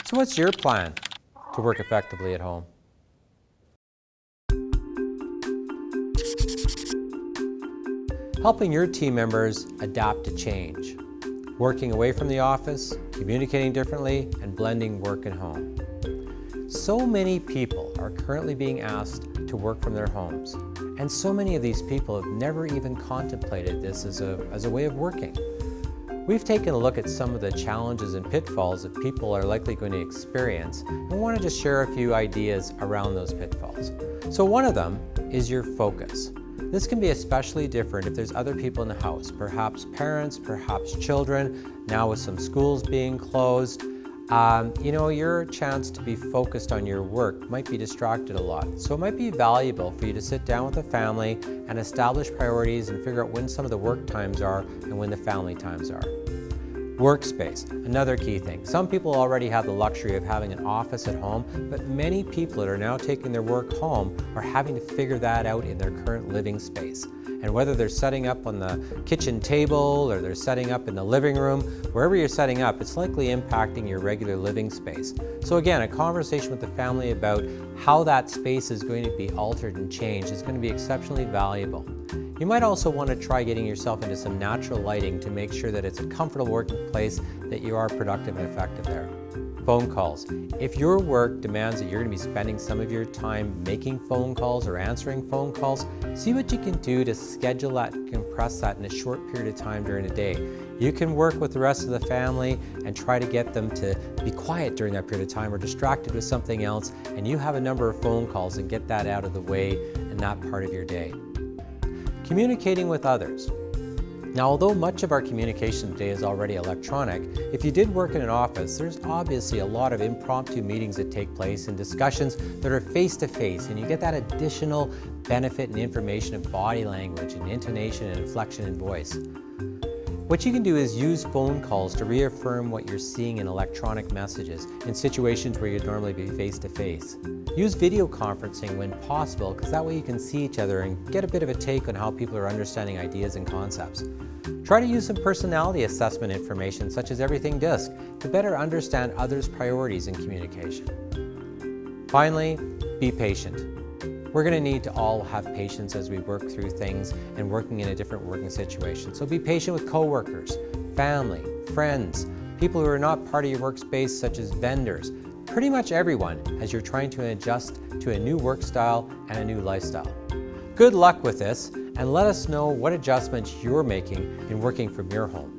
So what's your plan to work effectively at home? Helping your team members adapt to change, working away from the office, communicating differently, and blending work and home. So many people are currently being asked to work from their homes, and so many of these people have never even contemplated this as a way of working. We've taken a look at some of the challenges and pitfalls that people are likely going to experience, and we want to just share a few ideas around those pitfalls. So one of them is your focus. This can be especially different if there's other people in the house, perhaps parents, perhaps children, now with some schools being closed. Your chance to be focused on your work might be distracted a lot. So it might be valuable for you to sit down with the family and establish priorities and figure out when some of the work times are and when the family times are. Workspace, another key thing. Some people already have the luxury of having an office at home, but many people that are now taking their work home are having to figure that out in their current living space. And whether they're setting up on the kitchen table or they're setting up in the living room, wherever you're setting up, it's likely impacting your regular living space. So again, a conversation with the family about how that space is going to be altered and changed is going to be exceptionally valuable. You might also want to try getting yourself into some natural lighting to make sure that it's a comfortable working place, that you are productive and effective there. Phone calls. If your work demands that you're going to be spending some of your time making phone calls or answering phone calls, see what you can do to schedule that, compress that in a short period of time during the day. You can work with the rest of the family and try to get them to be quiet during that period of time or distracted with something else, and you have a number of phone calls and get that out of the way in that part of your day. Communicating with others. Now, although much of our communication today is already electronic, if you did work in an office, there's obviously a lot of impromptu meetings that take place and discussions that are face-to-face, and you get that additional benefit and information of body language and intonation and inflection in voice. What you can do is use phone calls to reaffirm what you're seeing in electronic messages in situations where you'd normally be face-to-face. Use video conferencing when possible, because that way you can see each other and get a bit of a take on how people are understanding ideas and concepts. Try to use some personality assessment information, such as Everything Disc, to better understand others' priorities in communication. Finally, be patient. We're going to need to all have patience as we work through things and working in a different working situation. So be patient with coworkers, family, friends, people who are not part of your workspace, such as vendors, pretty much everyone as you're trying to adjust to a new work style and a new lifestyle. Good luck with this, and let us know what adjustments you're making in working from your home.